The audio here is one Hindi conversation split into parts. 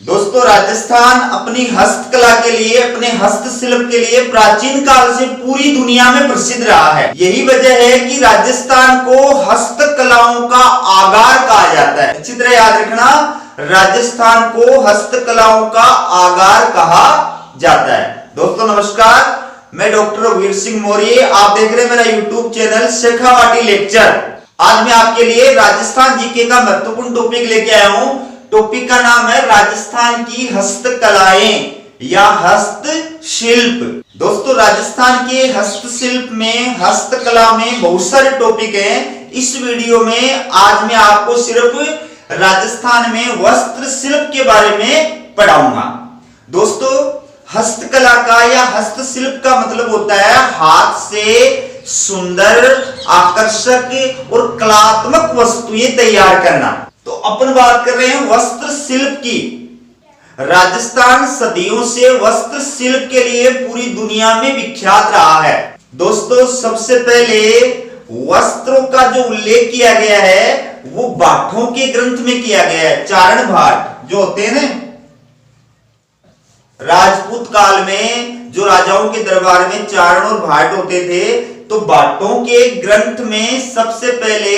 दोस्तों, राजस्थान अपनी हस्तकला के लिए, अपने हस्तशिल्प के लिए प्राचीन काल से पूरी दुनिया में प्रसिद्ध रहा है। यही वजह है कि राजस्थान को हस्तकलाओं का आगार कहा जाता है। अच्छी तरह याद रखना, राजस्थान को हस्तकलाओं का आगार कहा जाता है। दोस्तों नमस्कार, मैं डॉक्टर वीर सिंह मौर्य, आप देख रहे हैं मेरा यूट्यूब चैनल शेखावाटी लेक्चर। आज मैं आपके लिए राजस्थान जीके का महत्वपूर्ण टॉपिक लेके आया हूं। टॉपिक का नाम है राजस्थान की हस्तकलाएं या हस्तशिल्प। दोस्तों, राजस्थान के हस्तशिल्प में, हस्तकला में बहुत सारे टॉपिक हैं। इस वीडियो में आज मैं आपको सिर्फ राजस्थान में वस्त्र शिल्प के बारे में पढ़ाऊंगा। दोस्तों, हस्तकला का या हस्तशिल्प का मतलब होता है हाथ से सुंदर, आकर्षक और कलात्मक वस्तुएं तैयार करना। तो अपन बात कर रहे हैं वस्त्र शिल्प की। राजस्थान सदियों से वस्त्र शिल्प के लिए पूरी दुनिया में विख्यात रहा है। दोस्तों, सबसे पहले वस्त्रों का जो उल्लेख किया गया है वो भाटों के ग्रंथ में किया गया है। चारण भाट जो होते हैं ना, राजपूत काल में जो राजाओं के दरबार में चारण और भाट होते थे, तो भाटों के ग्रंथ में सबसे पहले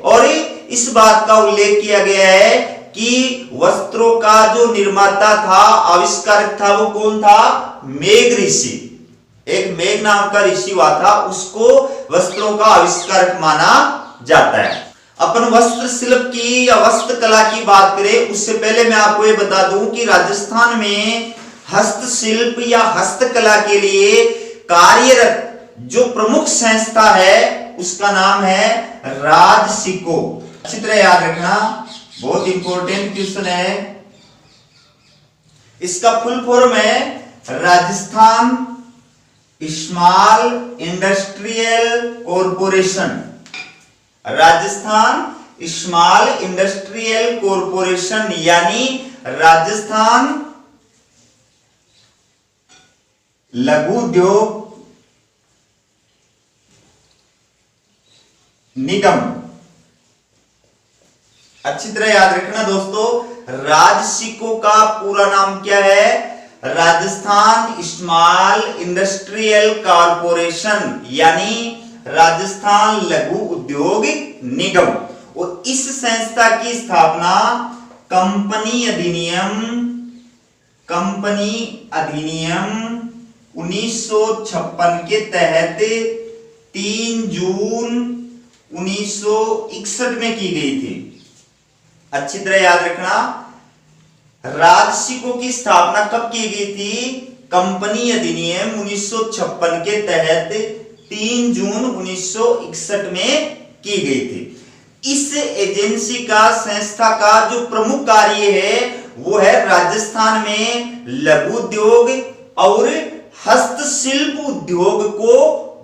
और इस बात का उल्लेख किया गया है कि वस्त्रों का जो निर्माता था, आविष्कारक था, वो कौन था? मेघ ऋषि। एक मेघ नाम का ऋषि हुआ था, उसको वस्त्रों का आविष्कारक माना जाता है। अपन वस्त्र शिल्प की या वस्त्र कला की बात करें उससे पहले मैं आपको ये बता दूं कि राजस्थान में हस्तशिल्प या हस्तकला के लिए कार्यरत जो प्रमुख संस्था है उसका नाम है राजसिको। अच्छी तरह याद रखना, बहुत इंपॉर्टेंट क्वेश्चन है। इसका फुल फॉर्म है Rajasthan small industrial corporation. Rajasthan small industrial corporation यानी राजस्थान लघु उद्योग निगम। अच्छी तरह याद रखना दोस्तों, राजसिको का पूरा नाम क्या है? राजस्थान स्मॉल इंडस्ट्रियल कॉरपोरेशन यानी राजस्थान लघु उद्योग निगम। और इस संस्था की स्थापना कंपनी अधिनियम 1956 के तहत 3 जून 1961 में की गई थी। अच्छी तरह याद रखना, राजसिको की स्थापना कब की गई थी? कंपनी अधिनियम 1956 के तहत 3 जून 1961 में की गई थी। इस एजेंसी का, संस्था का जो प्रमुख कार्य है वो है राजस्थान में लघु उद्योग और हस्तशिल्प उद्योग को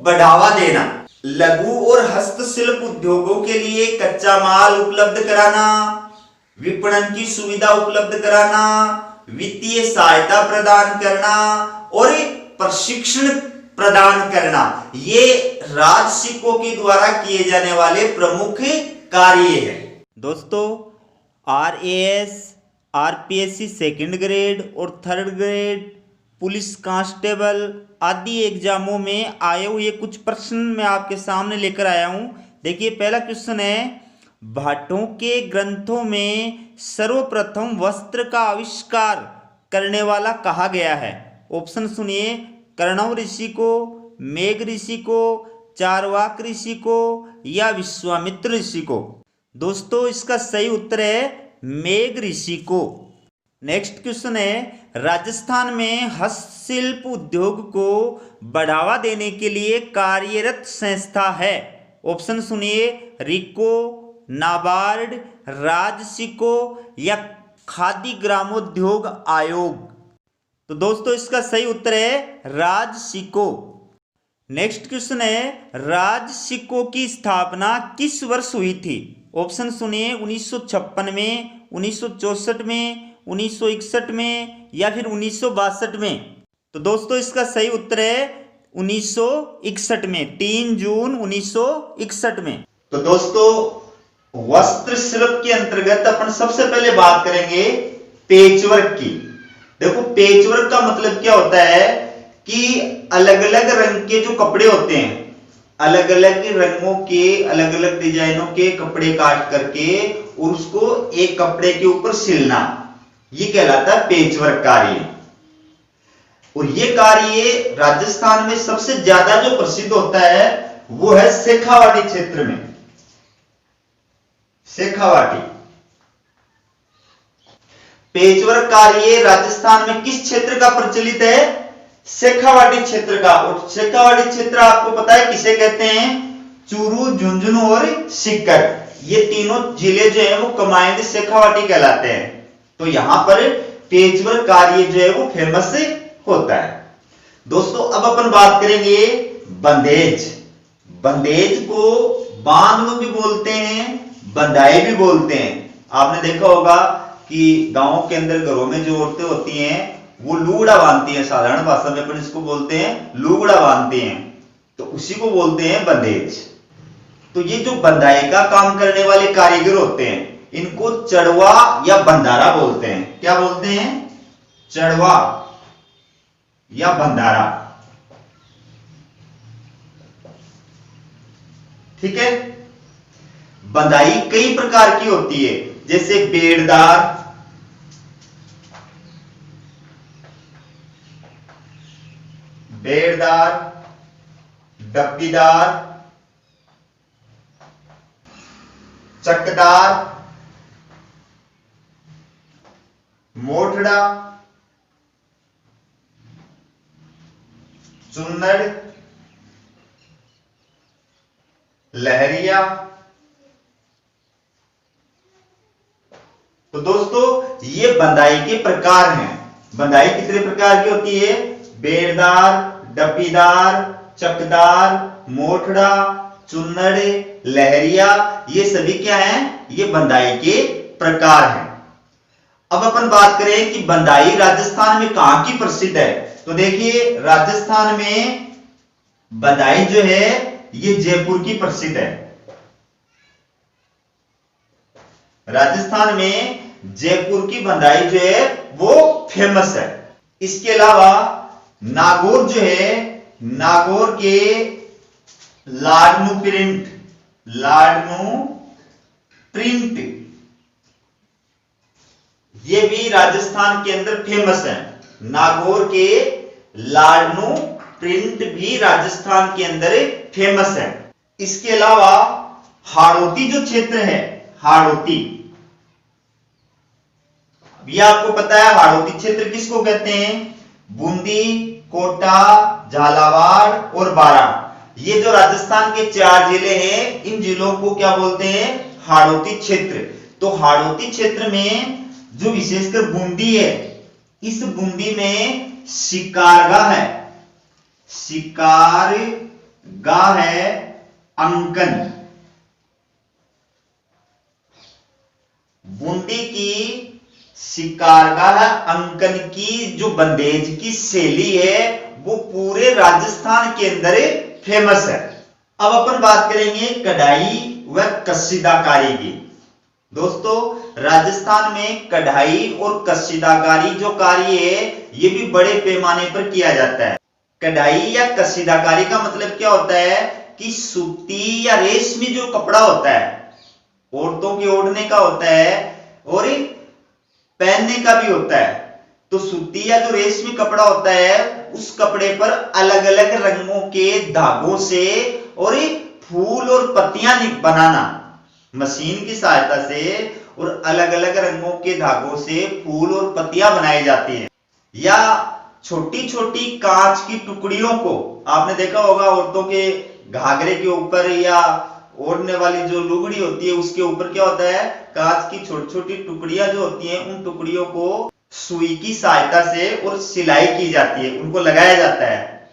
बढ़ावा देना। लघु और हस्तशिल्प उद्योगों के लिए कच्चा माल उपलब्ध कराना, विपणन की सुविधा उपलब्ध कराना, वित्तीय सहायता प्रदान करना और प्रशिक्षण प्रदान करना, ये राजसिको के द्वारा किए जाने वाले प्रमुख कार्य है। दोस्तों, RAS, RPSC सेकंड ग्रेड और थर्ड ग्रेड, पुलिस कांस्टेबल आदि एग्जामों में आए हुए कुछ प्रश्न मैं आपके सामने लेकर आया हूं। देखिए, पहला क्वेश्चन है, भाटों के ग्रंथों में सर्वप्रथम वस्त्र का आविष्कार करने वाला कहा गया है? ऑप्शन सुनिए, कर्णव ऋषि को, मेघ ऋषि को, चारवाक ऋषि को या विश्वामित्र ऋषि को? दोस्तों, इसका सही उत्तर है मेघ ऋषि को। नेक्स्ट क्वेश्चन है, राजस्थान में हस्तशिल्प उद्योग को बढ़ावा देने के लिए कार्यरत संस्था है? ऑप्शन सुनिए, रिको, नाबार्ड, राजसिको या खादी ग्रामोद्योग आयोग? तो दोस्तों, इसका सही उत्तर है राजसिको। नेक्स्ट क्वेश्चन है, राजसिको की स्थापना किस वर्ष हुई थी? ऑप्शन सुनिए, 1956 में, 1964 में, 1961 में या फिर 1962 में? तो दोस्तों, इसका सही उत्तर है 1961 में, 3 जून 1961 में। तो दोस्तों, वस्त्र शिल्प के अंतर्गत अपन सबसे पहले बात करेंगे पेचवर्क की। देखो पेचवर्क का मतलब क्या होता है कि अलग अलग रंग के जो कपड़े होते हैं, अलग अलग रंगों के अलग अलग डिजाइनों के कपड़े काट करके और उसको एक कपड़े के ऊपर सिलना, ये कहलाता है पेचवर्क कार्य। और ये कार्य राजस्थान में सबसे ज्यादा जो प्रसिद्ध होता है वो है शेखावाटी क्षेत्र में। शेखावाटी पेचवर्क कार्य राजस्थान में किस क्षेत्र का प्रचलित है? शेखावाटी क्षेत्र का। और शेखावाटी क्षेत्र आपको पता है किसे कहते हैं? चूरू, झुंझुनू और सीकर, ये तीनों जिले जो है वो कंबाइंड शेखावाटी कहलाते हैं। तो यहां पर पेचवर्क कार्य जो है वो फेमस होता है। दोस्तों अब अपन बात करेंगे बंदेज। बंदेज को बांध भी बोलते हैं, बंदाई भी बोलते हैं। आपने देखा होगा कि गांव के अंदर घरों में जो औरतें होती हैं वो लूगड़ा बांधती हैं, साधारण भाषा में अपन इसको बोलते हैं लूगड़ा बांधती हैं, तो उसी को बोलते हैं बंदेज। तो ये जो बंदाई का काम करने वाले कारीगर होते हैं इनको चड़वा या बंधारा बोलते हैं। क्या बोलते हैं? चड़वा या बंधारा। ठीक है। बंधाई कई प्रकार की होती है, जैसे बेड़दार, डब्बीदार, चकदार, मोठड़ा, चुन्नड़, लहरिया। तो दोस्तों ये बंदाई के प्रकार हैं। बंदाई कितने प्रकार की होती है? बेड़दार, डब्बीदार, चकदार, मोठड़ा, चुन्नड़, लहरिया, ये सभी क्या हैं? ये बंदाई के प्रकार हैं। अब अपन बात करें कि बंदाई राजस्थान में कहां की प्रसिद्ध है, तो देखिए राजस्थान में बंदाई जो है ये जयपुर की प्रसिद्ध है। राजस्थान में जयपुर की बंदाई जो है वो फेमस है। इसके अलावा नागौर जो है, नागौर के लाडनू प्रिंट ये भी राजस्थान के अंदर फेमस है। नागौर के लाडनू प्रिंट भी राजस्थान के अंदर फेमस है। इसके अलावा हाड़ौती जो क्षेत्र है, हाड़ौती, ये आपको पता है हाड़ौती क्षेत्र किसको कहते हैं? बूंदी, कोटा, झालावाड़ और बारां, ये जो राजस्थान के 4 जिले हैं इन जिलों को क्या बोलते हैं? हाड़ौती क्षेत्र। तो हाड़ौती क्षेत्र में जो विशेषकर बूंदी है, इस बूंदी में शिकारगाह है, शिकारगाह है अंकन। बूंदी की शिकारगाह अंकन की जो बंदेज की शैली है वो पूरे राजस्थान के अंदर फेमस है। अब अपन बात करेंगे कढ़ाई व कशीदाकारी की। दोस्तों राजस्थान में कढ़ाई और कशीदाकारी जो कार्य है ये भी बड़े पैमाने पर किया जाता है। कढ़ाई या कशीदाकारी का मतलब क्या होता है कि सूती या रेशमी जो कपड़ा होता है, औरतों के ओढ़ने का होता है और पहनने का भी होता है। तो सूती या जो रेशमी कपड़ा होता है उस कपड़े पर अलग अलग रंगों के धागों से और फूल और पत्तियां बनाना मशीन की सहायता से, और अलग अलग रंगों के धागों से फूल और पत्तियां बनाई जाती हैं। या छोटी छोटी कांच की टुकड़ियों को आपने देखा होगा औरतों के घाघरे के ऊपर या ओढ़ने वाली जो लुगड़ी होती है उसके ऊपर क्या होता है? कांच की छोटी छोटी टुकड़ियां जो होती हैं उन टुकड़ियों को सुई की सहायता से और सिलाई की जाती है, उनको लगाया जाता है।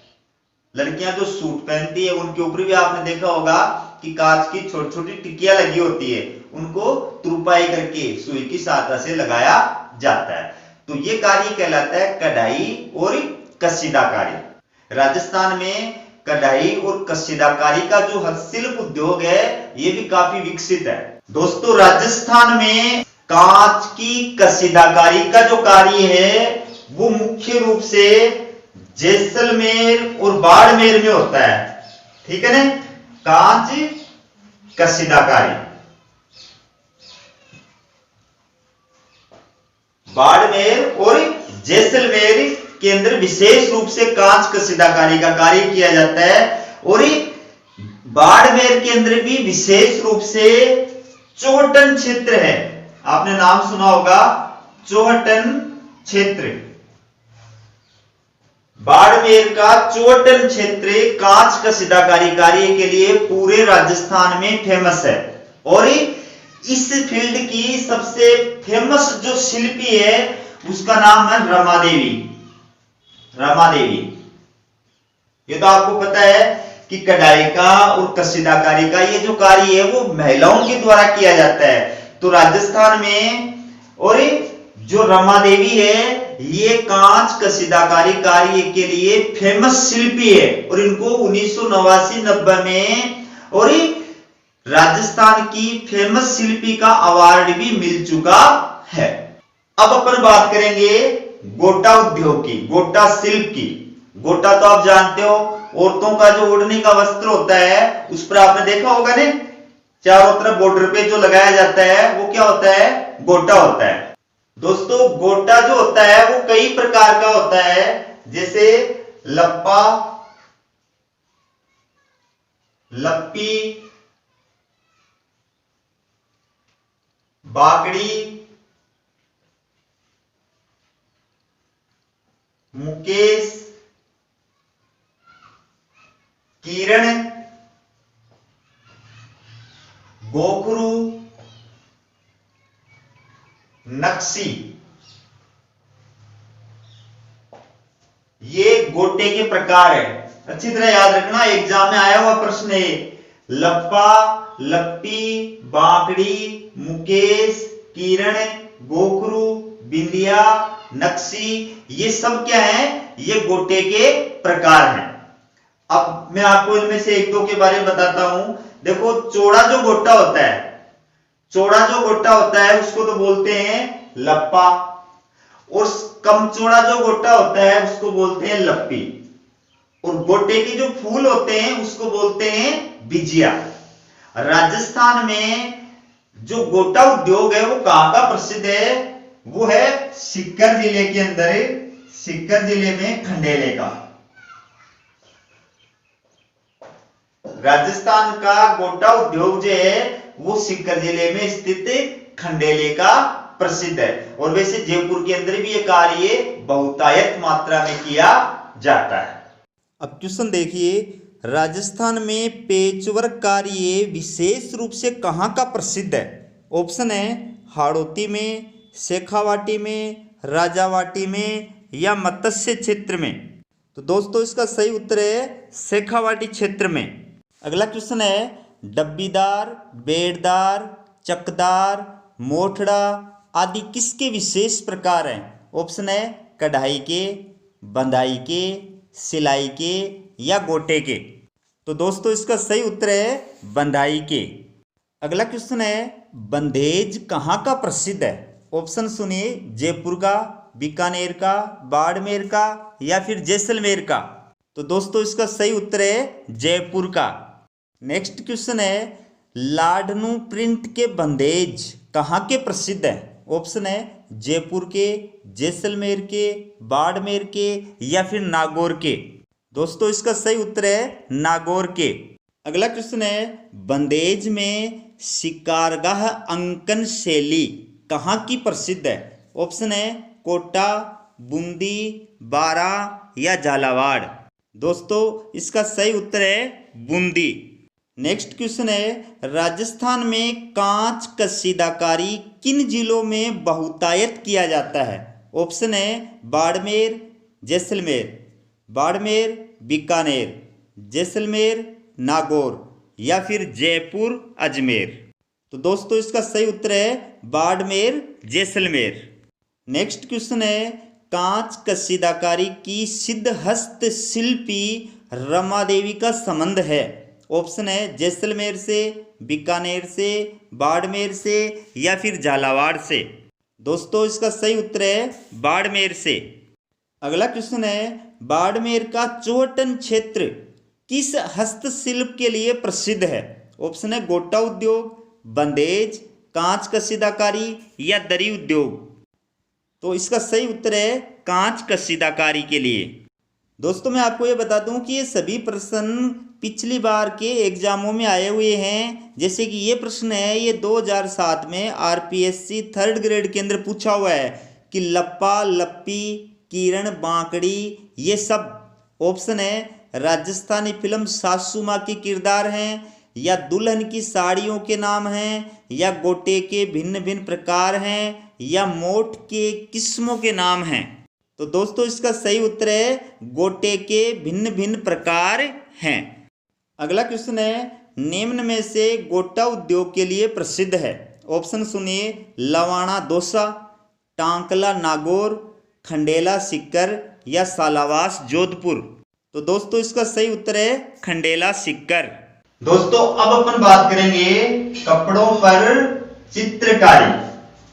लड़कियां जो सूट पहनती है उनके ऊपर भी आपने देखा होगा कि कांच की छोटी छोटी टिकियां लगी होती है, उनको तुरपाई करके सुई की सहायता से लगाया जाता है। तो ये कार्य कहलाता है कढ़ाई और कशीदाकारी। राजस्थान में कढ़ाई और कशीदाकारी का जो हस्तशिल्प उद्योग है ये भी काफी विकसित है। दोस्तों राजस्थान में कांच की कशीदाकारी का जो कार्य है वो मुख्य रूप से जैसलमेर और बाड़मेर में होता है। ठीक है ना, कांच कशीदाकारी बाड़मेर और जैसलमेर के अंदर विशेष रूप से कांच कशीदाकारी का कार्य किया जाता है। और बाड़मेर के अंदर भी विशेष रूप से चौहटन क्षेत्र है, आपने नाम सुना होगा चौहटन क्षेत्र। बाड़मेर का चौहटन क्षेत्र कांच कशीदाकारी कार्य के लिए पूरे राजस्थान में फेमस है। और इस फील्ड की सबसे फेमस जो शिल्पी है उसका नाम है रमा देवी। रमा देवी, ये तो आपको पता है कि कढ़ाई का और कशीदाकारी का ये जो कार्य है वो महिलाओं के द्वारा किया जाता है। तो राजस्थान में और जो रमा देवी है ये कांच कशीदाकारी कार्य के लिए फेमस शिल्पी है और इनको 1989-90 में और राजस्थान की फेमस शिल्पी का अवार्ड भी मिल चुका है। अब अपन बात करेंगे गोटा उद्योग की, गोटा शिल्प की। गोटा तो आप जानते हो, औरतों का जो ओढ़ने का वस्त्र होता है उस पर आपने देखा होगा ने, चारों तरफ बॉर्डर पे जो लगाया जाता है वो क्या होता है, गोटा होता है। दोस्तों गोटा जो होता है वो कई प्रकार का होता है, जैसे लप्पा, लप्पी, बाकड़ी, मुकेश, किरण, गोखरू, नक्सी। ये गोटे के प्रकार है, अच्छी तरह याद रखना, एग्जाम में आया हुआ प्रश्न है। लप्पा, लप्पी, बाकड़ी, मुकेश, किरण, गोखरू, बिंदिया, नक्सी, ये सब क्या है, ये गोटे के प्रकार हैं। अब मैं आपको इनमें से एक दो के बारे में बताता हूं। देखो चौड़ा जो गोटा होता है, चौड़ा जो गोटा होता है उसको तो बोलते हैं लप्पा, और कम चौड़ा जो गोटा होता है उसको बोलते हैं लप्पी, और गोटे के जो फूल होते हैं उसको बोलते हैं बिजिया। राजस्थान में जो गोटा उद्योग है वो कहां का प्रसिद्ध है, वो है सीकर जिले के अंदर, सीकर जिले में खंडेले का। राजस्थान का गोटा उद्योग जो है वो सीकर जिले में स्थित खंडेले का प्रसिद्ध है। और वैसे जयपुर के अंदर भी ये कार्य बहुतायत मात्रा में किया जाता है। अब क्वेश्चन देखिए, राजस्थान में पेचवर्क कार्य विशेष रूप से कहां का प्रसिद्ध है? ऑप्शन है हाड़ौती में, शेखावाटी में, राजावाटी में या मत्स्य क्षेत्र में। तो दोस्तों इसका सही उत्तर है शेखावाटी क्षेत्र में। अगला क्वेश्चन है, डब्बीदार, बेड़दार, चकदार, मोठड़ा आदि किसके विशेष प्रकार हैं? ऑप्शन है कढ़ाई के, बंधाई के, सिलाई के या गोटे के। तो दोस्तों इसका सही उत्तर है बंधाई के। अगला क्वेश्चन है, बंधेज कहाँ का प्रसिद्ध है? ऑप्शन सुनिए, जयपुर का, बीकानेर का, बाड़मेर का या फिर जैसलमेर का। तो दोस्तों इसका सही उत्तर है जयपुर का। नेक्स्ट क्वेश्चन है, लाडनू प्रिंट के बंधेज कहाँ के प्रसिद्ध है? ऑप्शन है जयपुर के, जैसलमेर के, बाड़मेर के या फिर नागौर के। दोस्तों इसका सही उत्तर है नागौर के। अगला क्वेश्चन है, बंधेज में शिकारगाह अंकन शैली कहाँ की प्रसिद्ध है? ऑप्शन है कोटा, बूंदी, बारा या झालावाड़। दोस्तों इसका सही उत्तर है बूंदी। नेक्स्ट क्वेश्चन है, राजस्थान में कांच कशीदाकारी किन जिलों में बहुतायत किया जाता है? ऑप्शन है बाड़मेर, जैसलमेर, बाड़मेर, बीकानेर, जैसलमेर, नागौर या फिर जयपुर, अजमेर। तो दोस्तों इसका सही उत्तर है बाड़मेर, जैसलमेर। नेक्स्ट क्वेश्चन है, कांच कशीदाकारी की सिद्धहस्त शिल्पी रमा देवी का संबंध है? ऑप्शन है जैसलमेर से, बीकानेर से, बाड़मेर से या फिर झालावाड़ से। दोस्तों इसका सही उत्तर है बाड़मेर से। अगला क्वेश्चन है, बाड़मेर का चौहटन क्षेत्र किस हस्तशिल्प के लिए प्रसिद्ध है? ऑप्शन है गोटा उद्योग, बंदेज, कांच कशीदाकारी या दरी उद्योग। तो इसका सही उत्तर है कांच कशीदाकारी के लिए। दोस्तों मैं आपको ये बता दूं कि ये सभी प्रश्न पिछली बार के एग्जामों में आए हुए हैं। जैसे कि ये प्रश्न है, ये 2007 में आरपीएससी 3rd ग्रेड के अंदर पूछा हुआ है कि लप्पा, लप्पी, किरण, बांकड़ी ये सब ऑप्शन है राजस्थानी फिल्म सासू माँ के किरदार हैं, या दुल्हन की साड़ियों के नाम हैं, या गोटे के भिन्न भिन्न प्रकार हैं, या मोठ के किस्मों के नाम हैं। तो दोस्तों इसका सही उत्तर है गोटे के भिन्न भिन्न प्रकार हैं। अगला क्वेश्चन है, निम्न में से गोटा उद्योग के लिए प्रसिद्ध है। ऑप्शन सुनिए, लवाणा दोसा, टांकला नागौर, खंडेला सीकर या सालावास जोधपुर। तो दोस्तों इसका सही उत्तर है खंडेला सीकर। दोस्तों अब अपन बात करेंगे कपड़ों पर चित्रकारी।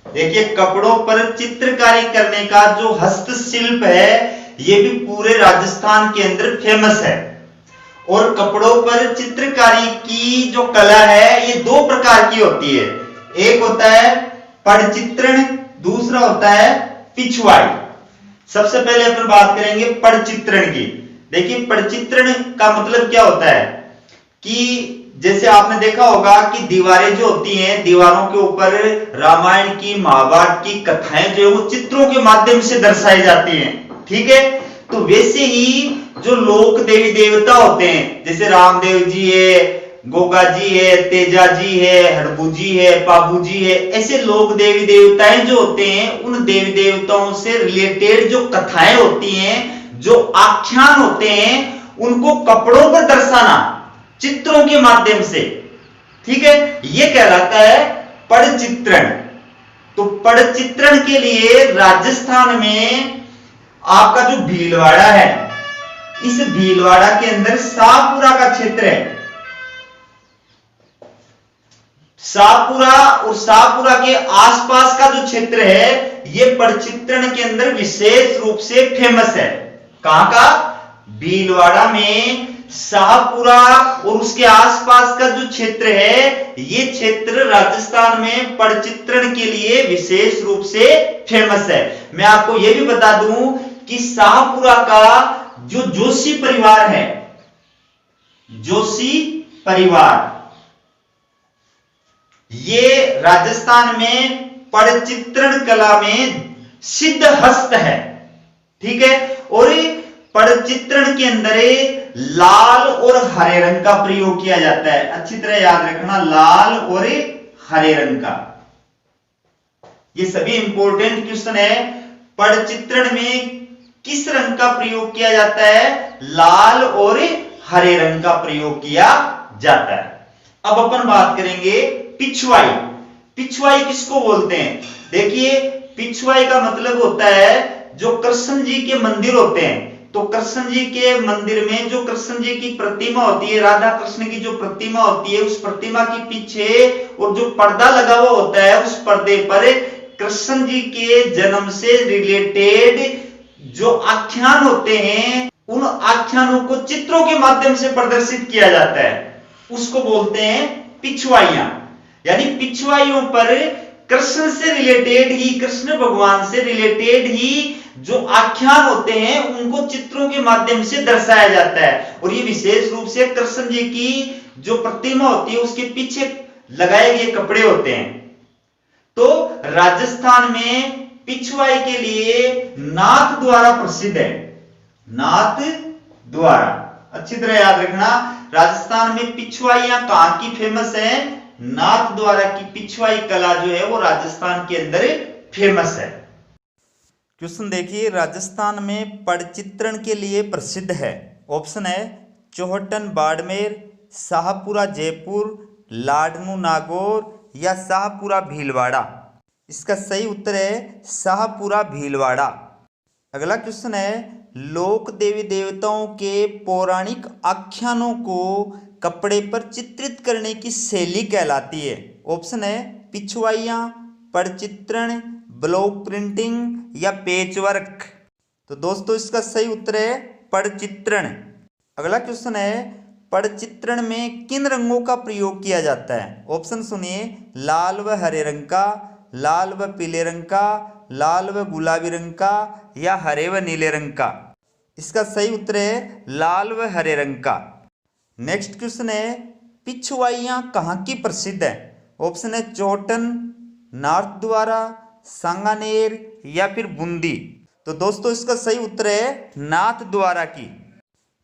देखिए कपड़ों पर चित्रकारी करने का जो हस्तशिल्प है ये भी पूरे राजस्थान के अंदर फेमस है। और कपड़ों पर चित्रकारी की जो कला है ये 2 प्रकार की होती है। एक होता है पटचित्रण, दूसरा होता है पिछवाई। सबसे पहले अपन बात करेंगे पटचित्रण की। देखिए पटचित्रण का मतलब क्या होता है कि जैसे आपने देखा होगा कि दीवारें जो होती हैं, दीवारों के ऊपर रामायण की, महाभारत की कथाएं जो है वो चित्रों के माध्यम से दर्शाई जाती हैं। ठीक है, तो वैसे ही जो लोक देवी देवता होते हैं, जैसे रामदेव जी है, गोगा जी है, तेजा जी है, हड़बू जी है, पाबू जी है, ऐसे लोक देवी देवताएं जो होते हैं उन देवी देवताओं से रिलेटेड जो कथाएं होती हैं, जो आख्यान होते हैं, उनको कपड़ों पर दर्शाना चित्रों के माध्यम से, ठीक है, ये कहलाता है पटचित्रण। तो पटचित्रण के लिए राजस्थान में आपका जो भीलवाड़ा है, इस भीलवाड़ा के अंदर शाहपुरा का क्षेत्र है। शाहपुरा और शाहपुरा के आसपास का जो क्षेत्र है ये पटचित्रण के अंदर विशेष रूप से फेमस है। कहां का? भीलवाड़ा में शाहपुरा और उसके आसपास का जो क्षेत्र है ये क्षेत्र राजस्थान में पटचित्रण के लिए विशेष रूप से फेमस है। मैं आपको यह भी बता दूं कि शाहपुरा का जो जोशी परिवार है, जोशी परिवार, ये राजस्थान में पटचित्रण कला में सिद्ध हस्त है। ठीक है, और पटचित्रण के अंदर लाल और हरे रंग का प्रयोग किया जाता है। अच्छी तरह याद रखना, लाल और हरे रंग का। ये सभी इंपॉर्टेंट क्वेश्चन है। पटचित्रण में किस रंग का प्रयोग किया जाता है? लाल और हरे रंग का प्रयोग किया जाता है। अब अपन बात करेंगे पिछवाई। पिछवाई किसको बोलते हैं? देखिए पिछवाई का मतलब होता है जो कृष्ण जी के मंदिर होते हैं, तो कृष्ण जी के मंदिर में जो कृष्ण जी की प्रतिमा होती है, राधा कृष्ण की जो प्रतिमा होती है, उस प्रतिमा के पीछे और जो पर्दा लगा हुआ होता है उस पर्दे पर कृष्ण जी के जन्म से रिलेटेड जो आख्यान होते हैं उन आख्यानों को चित्रों के माध्यम से प्रदर्शित किया जाता है, उसको बोलते हैं पिछवाइयां। यानी पिछवाइयों पर कृष्ण से रिलेटेड ही, कृष्ण भगवान से रिलेटेड ही जो आख्यान होते हैं उनको चित्रों के माध्यम से दर्शाया जाता है। और ये विशेष रूप से कृष्ण जी की जो प्रतिमा होती है उसके पीछे लगाए गए कपड़े होते हैं। तो राजस्थान में पिछवाई के लिए नाथ द्वारा प्रसिद्ध है। नाथ द्वारा, अच्छी तरह याद रखना, राजस्थान में पिछवाइयां कहां की फेमस है? नाथ द्वारा की पिछवाई कला जो है वो राजस्थान के अंदर फेमस है। क्वेश्चन देखिए, राजस्थान में पटचित्रण के लिए प्रसिद्ध है। ऑप्शन है चौहटन बाड़मेर, शाहपुरा जयपुर, लाडनू नागौर या शाहपुरा भीलवाड़ा। इसका सही उत्तर है शाहपुरा भीलवाड़ा। अगला क्वेश्चन है, लोक देवी देवताओं के पौराणिक आख्यानों को कपड़े पर चित्रित करने की शैली कहलाती है? ऑप्शन है पिछवाइयाँ, पटचित्रण, ब्लॉक प्रिंटिंग या पेचवर्क। तो दोस्तों इसका सही उत्तर है पटचित्रण। अगला क्वेश्चन है, पटचित्रण में किन रंगों का प्रयोग किया जाता है? ऑप्शन सुनिए, लाल व हरे रंग का, लाल व पीले रंग का, लाल व गुलाबी रंग का या हरे व नीले रंग का। इसका सही उत्तर है लाल व हरे रंग का। नेक्स्ट क्वेश्चन है, पिछवाइयाँ कहाँ की प्रसिद्ध है? ऑप्शन है चौटन, नाथ द्वारा, सांगानेर या फिर बूंदी। तो दोस्तों इसका सही उत्तर है नाथ द्वारा की।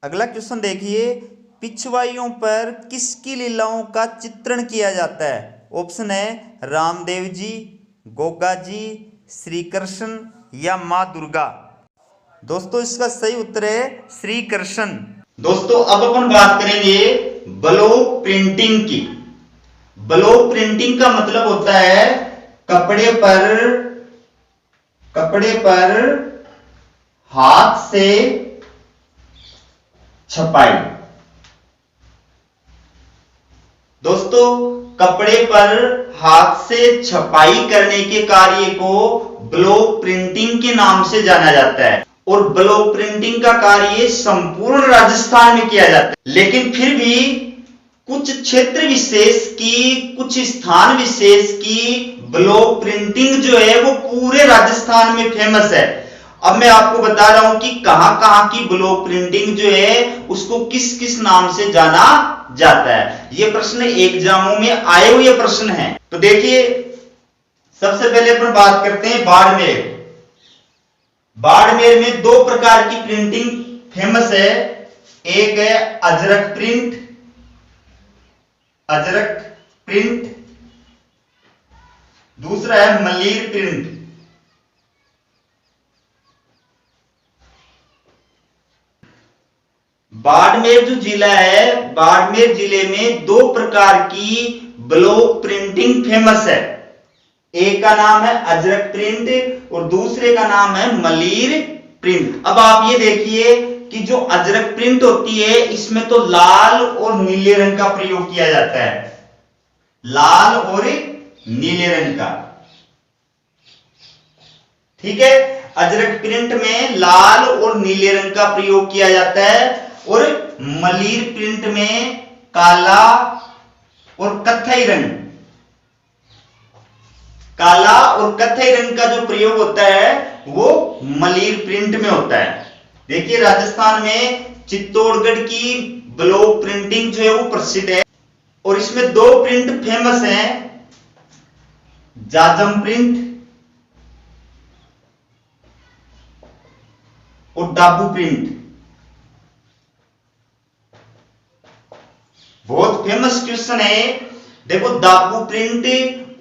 अगला क्वेश्चन देखिए, पिछवाइयों पर किसकी लीलाओं का चित्रण किया जाता है? ऑप्शन है रामदेव जी, गोगा जी, श्री कृष्ण या माँ दुर्गा। दोस्तों इसका सही उत्तर है श्री कृष्ण। दोस्तों अब अपन बात करेंगे ब्लॉक प्रिंटिंग की। ब्लॉक प्रिंटिंग का मतलब होता है कपड़े पर हाथ से छपाई। दोस्तों कपड़े पर हाथ से छपाई करने के कार्य को ब्लॉक प्रिंटिंग के नाम से जाना जाता है और ब्लॉक प्रिंटिंग का कार्य संपूर्ण राजस्थान में किया जाता है। लेकिन फिर भी कुछ क्षेत्र विशेष की, कुछ स्थान विशेष की ब्लॉक प्रिंटिंग जो है वो पूरे राजस्थान में फेमस है। अब मैं आपको बता रहा हूं कि कहां की ब्लॉक प्रिंटिंग जो है उसको किस किस नाम से जाना जाता है। ये प्रश्न एग्जामों में आए हुए प्रश्न हैं। तो देखिए सबसे पहले अपन बात करते हैं बाड़मेर। बाड़मेर में दो प्रकार की प्रिंटिंग फेमस है। एक है अजरक प्रिंट, दूसरा है मलीर प्रिंट। बाड़मेर जो जिला है, बाड़मेर जिले में दो प्रकार की ब्लॉक प्रिंटिंग फेमस है। एक का नाम है अजरक प्रिंट और दूसरे का नाम है मलीर प्रिंट। अब आप ये देखिए कि जो अजरक प्रिंट होती है इसमें तो लाल और नीले रंग का प्रयोग किया जाता है, लाल और नीले रंग का। ठीक है, अजरक प्रिंट में लाल और नीले रंग का प्रयोग किया जाता है और मलीर प्रिंट में काला और कत्थई रंग, काला और कत्थई रंग का जो प्रयोग होता है वो मलीर प्रिंट में होता है। देखिए राजस्थान में चित्तौड़गढ़ की ब्लॉक प्रिंटिंग जो है वो प्रसिद्ध है और इसमें दो प्रिंट फेमस हैं, जाजम प्रिंट और डाबू प्रिंट। बहुत फेमस क्वेश्चन है। देखो दाबू प्रिंट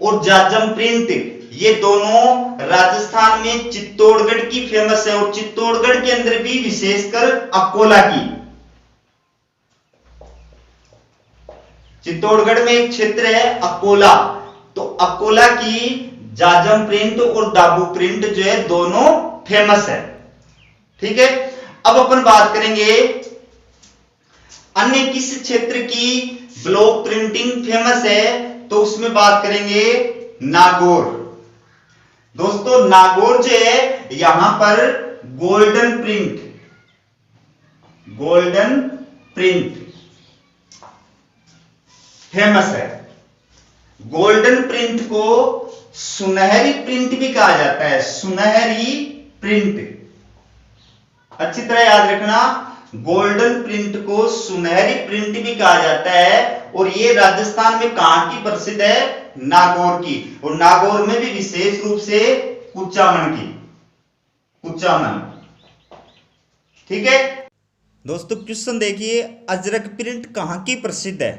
और जाजम प्रिंट ये दोनों राजस्थान में चित्तौड़गढ़ की फेमस है और चित्तौड़गढ़ के अंदर भी विशेषकर अकोला की। चित्तौड़गढ़ में एक क्षेत्र है अकोला, तो अकोला की जाजम प्रिंट और दाबू प्रिंट जो है दोनों फेमस है। ठीक है, अब अपन बात करेंगे अन्य किस क्षेत्र की ब्लॉक प्रिंटिंग फेमस है, तो उसमें बात करेंगे नागौर। दोस्तों नागौर जो है यहां पर गोल्डन प्रिंट फेमस है। गोल्डन प्रिंट को सुनहरी प्रिंट भी कहा जाता है, सुनहरी प्रिंट। अच्छी तरह याद रखना, गोल्डन प्रिंट को सुनहरी प्रिंट भी कहा जाता है और ये राजस्थान में कहां की प्रसिद्ध है? नागौर की। और नागौर में भी विशेष रूप से कुचामन की, कुचामन। ठीक है दोस्तों, क्वेश्चन देखिए, अजरक प्रिंट कहां की प्रसिद्ध है?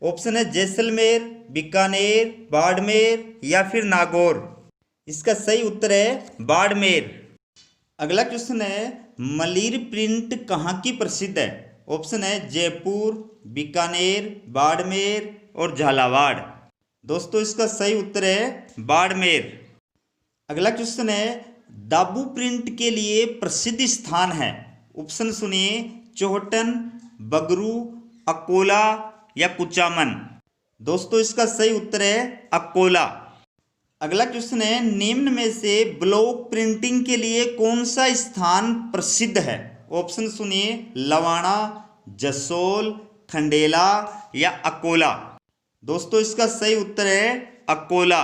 ऑप्शन है जैसलमेर, बीकानेर, बाड़मेर या फिर नागौर। इसका सही उत्तर है बाड़मेर। अगला क्वेश्चन है, मलीर प्रिंट कहां की प्रसिद्ध है? ऑप्शन है जयपुर, बीकानेर, बाड़मेर और झालावाड़। दोस्तों इसका सही उत्तर है बाड़मेर। अगला क्वेश्चन है, दाबू प्रिंट के लिए प्रसिद्ध स्थान है। ऑप्शन सुनिए, चौहटन, बगरू, अकोला या कुचामन। दोस्तों इसका सही उत्तर है अकोला। अगला क्वेश्चन है, निम्न में से ब्लॉक प्रिंटिंग के लिए कौन सा स्थान प्रसिद्ध है? ऑप्शन सुनिए, लवाणा, जसोल, खंडेला या अकोला। दोस्तों इसका सही उत्तर है अकोला।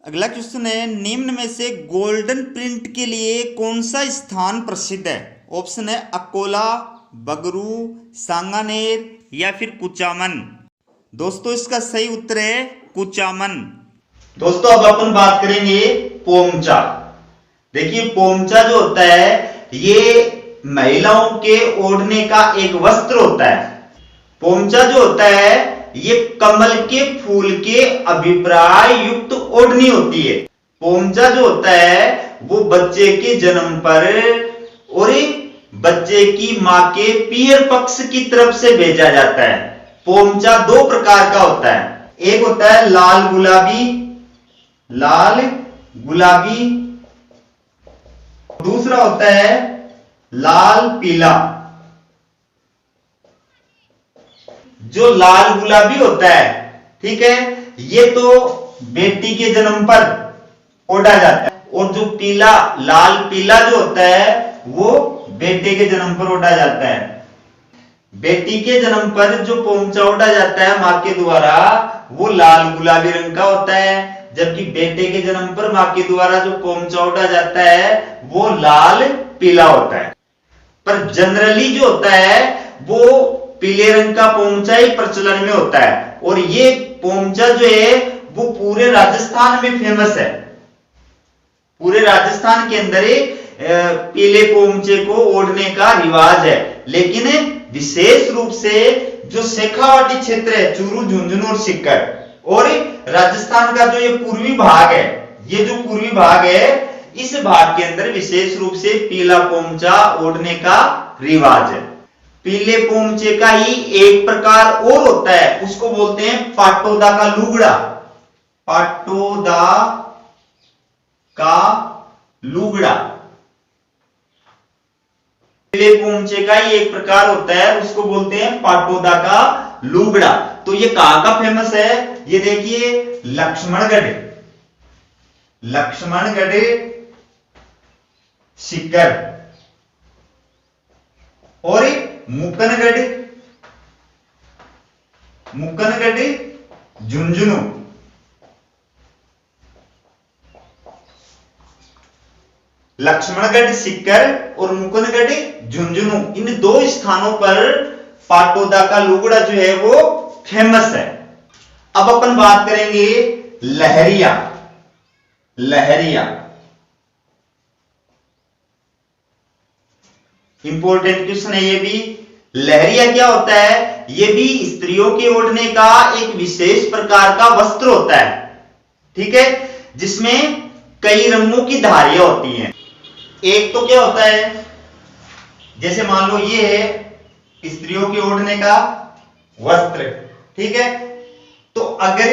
अगला क्वेश्चन है, निम्न में से गोल्डन प्रिंट के लिए कौन सा स्थान प्रसिद्ध है? ऑप्शन है अकोला, बगरू, सांगानेर या फिर कुचामन। दोस्तों इसका सही उत्तर है कुचामन। दोस्तों अब अपन बात करेंगे पोमचा। देखिए पोमचा जो होता है ये महिलाओं के ओढ़ने का एक वस्त्र होता है। पोमचा जो होता है ये कमल के फूल के अभिप्राय युक्त ओढ़नी होती है। पोमचा जो होता है वो बच्चे के जन्म पर और बच्चे की मां के पीयर पक्ष की तरफ से भेजा जाता है। पोमचा दो प्रकार का होता है, एक होता है लाल गुलाबी, दूसरा होता है लाल पीला। जो लाल गुलाबी होता है, ठीक है, ये तो बेटी के जन्म पर ओढ़ा जाता है, और जो लाल पीला जो होता है वो बेटे के जन्म पर ओढ़ा जाता है। बेटी के जन्म पर जो पोमचा ओढ़ा जाता है मां के द्वारा वो लाल गुलाबी रंग का होता है, जबकि बेटे के जन्म पर मां के द्वारा जो पोमचा ओढ़ा जाता है वो लाल पीला होता है। पर जनरली जो होता है वो पीले रंग का पोमचा ही प्रचलन में होता है, और ये पोमचा जो है वो पूरे राजस्थान में फेमस है। पूरे राजस्थान के अंदर पीले पोमचे को ओढ़ने का रिवाज है, लेकिन विशेष रूप से जो शेखावाटी क्षेत्र है, चूरू, झुंझुनू और सीकर, और राजस्थान का जो ये पूर्वी भाग है, ये जो पूर्वी भाग है, इस भाग के अंदर विशेष रूप से पीला पोमचा ओढ़ने का रिवाज है। पीले पोमचे का ही एक प्रकार और होता है, उसको बोलते हैं पाटोदा का लुगड़ा। पाटोदा का लुगड़ा पीले पोमचे का ही एक प्रकार होता है, उसको बोलते हैं पाटोदा का लुगड़ा। तो ये कहां का फेमस है? ये देखिए लक्ष्मणगढ़ सीकर और मुकनगढ़ झुंझुनू। लक्ष्मणगढ़ सीकर और मुकुंदगढ़ झुंझुनू, इन दो स्थानों पर पाटोदा का लुगड़ा जो है वो फेमस है। अब अपन बात करेंगे लहरिया। इंपॉर्टेंट क्वेश्चन है ये भी। लहरिया क्या होता है? ये भी स्त्रियों के ओढ़ने का एक विशेष प्रकार का वस्त्र होता है, ठीक है, जिसमें कई रंगों की धारियां होती हैं। एक तो क्या होता है, जैसे मान लो ये है स्त्रियों के ओढ़ने का वस्त्र, ठीक है, तो अगर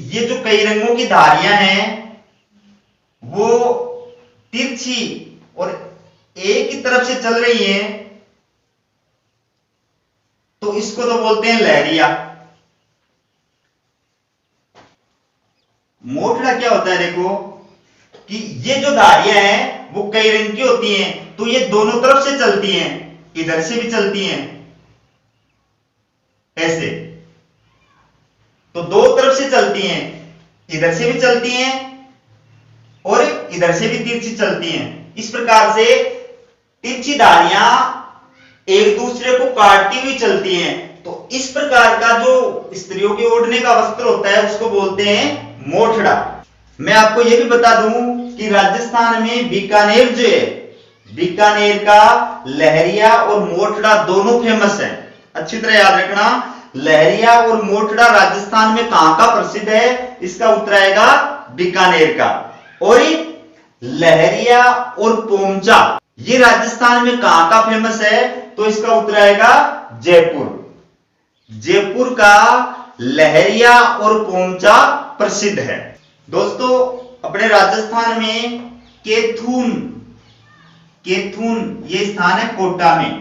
ये जो कई रंगों की धारियां हैं वो तिरछी और एक ही तरफ से चल रही हैं, तो इसको तो बोलते हैं लहरिया। मोटड़ा क्या होता है? देखो कि ये जो धारियां हैं वो कई रंग की होती हैं, तो ये दोनों तरफ से चलती हैं, इधर से भी चलती हैं ऐसे, तो दो तरफ से चलती हैं, इधर से भी चलती हैं और इधर से भी तिरछी चलती हैं। इस प्रकार से तिरछी धारियां एक दूसरे को काटती हुई चलती हैं। तो इस प्रकार का जो स्त्रियों के ओढ़ने का वस्त्र होता है उसको बोलते हैं मोठड़ा। मैं आपको यह भी बता दूं कि राजस्थान में बीकानेर जो है, बीकानेर का लहरिया और मोठड़ा दोनों फेमस है। अच्छी तरह याद रखना, लहरिया और मोठड़ा राजस्थान में कहां का प्रसिद्ध है? इसका उत्तर आएगा बीकानेर का। और लहरिया और पोमचा ये राजस्थान में कहां का फेमस है? तो इसका उत्तर आएगा जयपुर। जयपुर का लहरिया और पोमचा प्रसिद्ध है। दोस्तों अपने राजस्थान में केथून ये स्थान है कोटा में।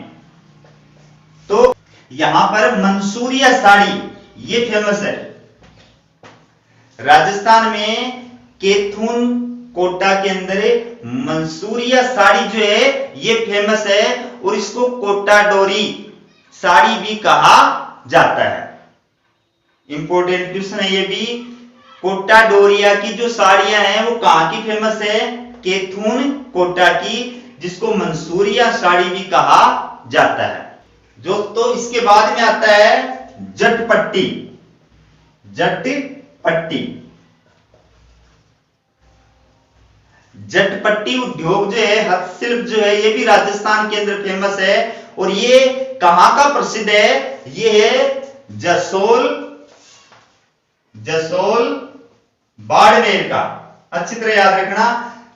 तो यहां पर मंसूरिया साड़ी ये फेमस है। राजस्थान में केथुन कोटा के अंदर मंसूरिया साड़ी जो है ये फेमस है और इसको कोटा डोरी साड़ी भी कहा जाता है। इंपॉर्टेंट क्वेश्चन है ये भी। कोटा डोरिया की जो साड़ियां हैं वो कहां की फेमस है? केथुन कोटा की, जिसको मंसूरिया साड़ी भी कहा जाता है। तो इसके बाद में आता है जटपट्टी। जटपट्टी जटपट्टी उद्योग जो है, हस्तशिल्प जो है, ये भी राजस्थान के अंदर फेमस है और ये कहां का प्रसिद्ध है? ये है जसोल बाड़मेर का। अच्छी तरह याद रखना,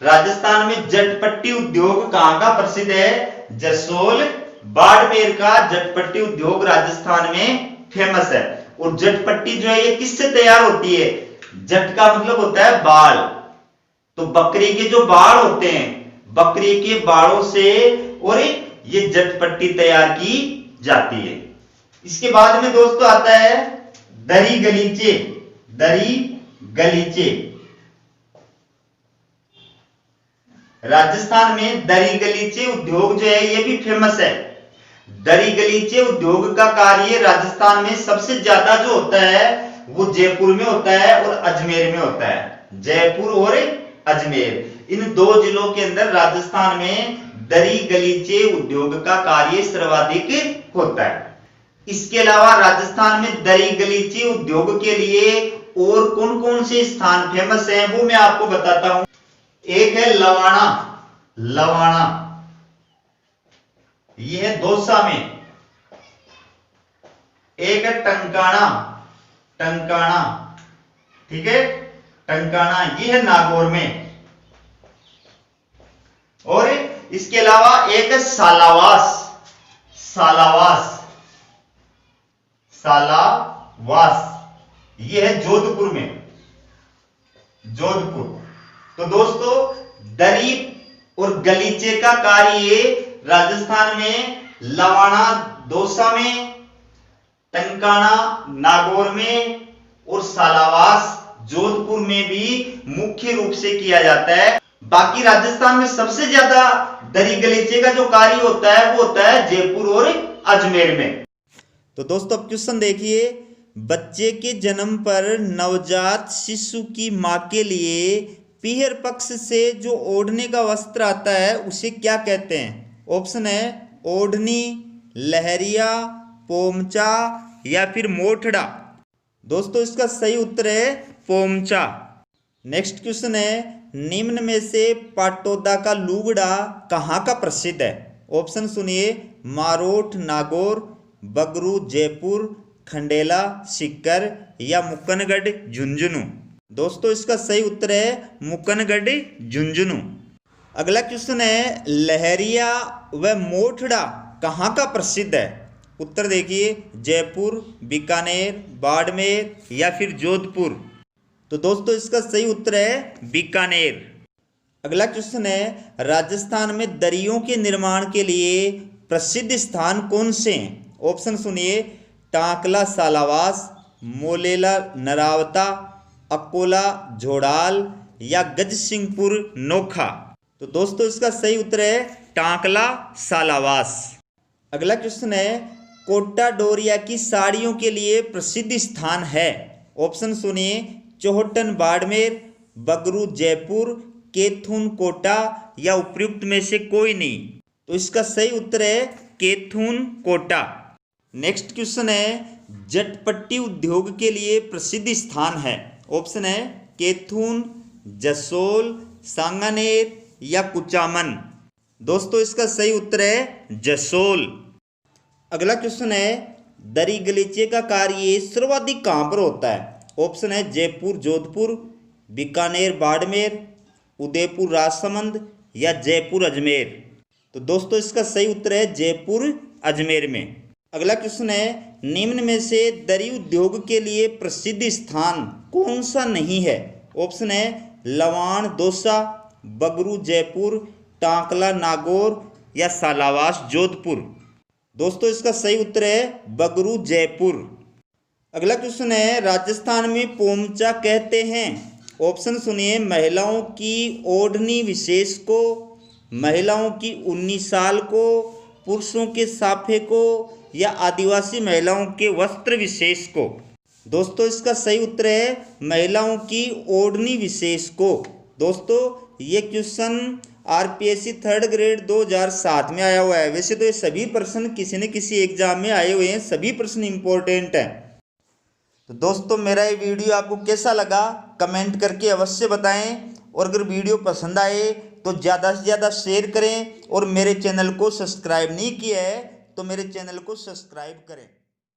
राजस्थान में जटपट्टी उद्योग कहां का प्रसिद्ध है? जसोल बाड़मेर का जटपट्टी उद्योग राजस्थान में फेमस है। और जटपट्टी जो है ये किससे तैयार होती है? जट का मतलब होता है बाल, तो बकरी के जो बाल होते हैं, बकरी के बालों से और ये जटपट्टी तैयार की जाती है। इसके बाद में दोस्तों आता है दरी गलीचे। दरी गलीचे, राजस्थान में दरी गलीचे उद्योग जो है ये भी फेमस है। दरी गलीचे उद्योग का कार्य राजस्थान में सबसे ज्यादा जो होता है वो जयपुर में होता है और अजमेर में होता है। जयपुर और अजमेर, इन दो जिलों के अंदर राजस्थान में दरी गलीचे उद्योग का कार्य सर्वाधिक होता है। इसके अलावा राजस्थान में दरी गलीचे उद्योग के लिए और कौन कौन से स्थान फेमस हैं वो मैं आपको बताता हूं। एक है लवाणा। लवाणा ये है दौसा में। एक है टंकाना। टंकाना, ठीक है, टंकाना ये है नागौर में। और इसके अलावा एक है सालावास। सालावास, सालावास ये है जोधपुर में। जोधपुर। तो दोस्तों दरी और गलीचे का कार्य राजस्थान में लवाणा दौसा में, टंकाना नागौर में और सालावास जोधपुर में भी मुख्य रूप से किया जाता है। बाकी राजस्थान में सबसे ज्यादा दरी गलीचे का जो कार्य होता है वो होता है जयपुर और अजमेर में। तो दोस्तों अब क्वेश्चन देखिए, बच्चे के जन्म पर नवजात शिशु की मां के लिए पीहर पक्ष से जो ओढ़ने का वस्त्र आता है उसे क्या कहते हैं? ऑप्शन है ओढ़नी, लहरिया, पोमचा या फिर मोठड़ा। दोस्तों इसका सही उत्तर है पोमचा। नेक्स्ट क्वेश्चन है, निम्न में से पाटौदा का लुगड़ा कहाँ का प्रसिद्ध है? ऑप्शन सुनिए, मारोठ नागौर, बगरू जयपुर, खंडेला सीकर या मुक्कनगढ़ झुंझुनू। दोस्तों इसका सही उत्तर है मुक्कनगढ़ झुंझुनू। अगला क्वेश्चन है, लहरिया व मोठड़ा कहाँ का प्रसिद्ध है? उत्तर देखिए, जयपुर, बीकानेर, बाड़मेर या फिर जोधपुर। तो दोस्तों इसका सही उत्तर है बीकानेर। अगला क्वेश्चन है, राजस्थान में दरियों के निर्माण के लिए प्रसिद्ध स्थान कौन से हैं? ऑप्शन सुनिए, टांकला सालावास, मोलेला नरावता, अकोला झोड़ाल या गजसिंहपुर नोखा। तो दोस्तों इसका सही उत्तर है टांकला सालावास। अगला क्वेश्चन है, कोटा डोरिया की साड़ियों के लिए प्रसिद्ध स्थान है? ऑप्शन सुनिए, चौहटन बाड़मेर, बगरू जयपुर, केथुन कोटा या उपयुक्त में से कोई नहीं। तो इसका सही उत्तर है केथुन कोटा। नेक्स्ट क्वेश्चन है, जटपट्टी उद्योग के लिए प्रसिद्ध स्थान है? ऑप्शन है केथुन, जसोल, सांगानेर या कुचामन। दोस्तों इसका सही उत्तर है जसोल। अगला क्वेश्चन है, दरी गलीचे का कार्य सर्वाधिक कहां पर होता है? ऑप्शन है जयपुर जोधपुर, बीकानेर बाड़मेर, उदयपुर राजसमंद या जयपुर अजमेर। तो दोस्तों इसका सही उत्तर है जयपुर अजमेर में। अगला क्वेश्चन है, निम्न में से दरी उद्योग के लिए प्रसिद्ध स्थान कौन सा नहीं है? ऑप्शन है लवाण दौसा, बगरू जयपुर, टांकला नागौर या सालावास जोधपुर। दोस्तों इसका सही उत्तर है बगरू जयपुर। अगला क्वेश्चन है, राजस्थान में पोमचा कहते हैं। ऑप्शन सुनिए, महिलाओं की ओढ़नी विशेष को, महिलाओं की उन्नी साल को, पुरुषों के साफे को, या आदिवासी महिलाओं के वस्त्र विशेष को। दोस्तों इसका सही उत्तर है महिलाओं की ओढ़नी विशेष को। दोस्तों ये क्वेश्चन आरपीएससी 3rd ग्रेड 2007 में आया हुआ है। वैसे तो ये सभी प्रश्न किसी न किसी एग्जाम में आए हुए हैं, सभी प्रश्न इंपॉर्टेंट हैं। तो दोस्तों मेरा ये वीडियो आपको कैसा लगा कमेंट करके अवश्य बताएं, और अगर वीडियो पसंद आए तो ज़्यादा से ज़्यादा शेयर करें, और मेरे चैनल को सब्सक्राइब नहीं किया है तो मेरे चैनल को सब्सक्राइब करें।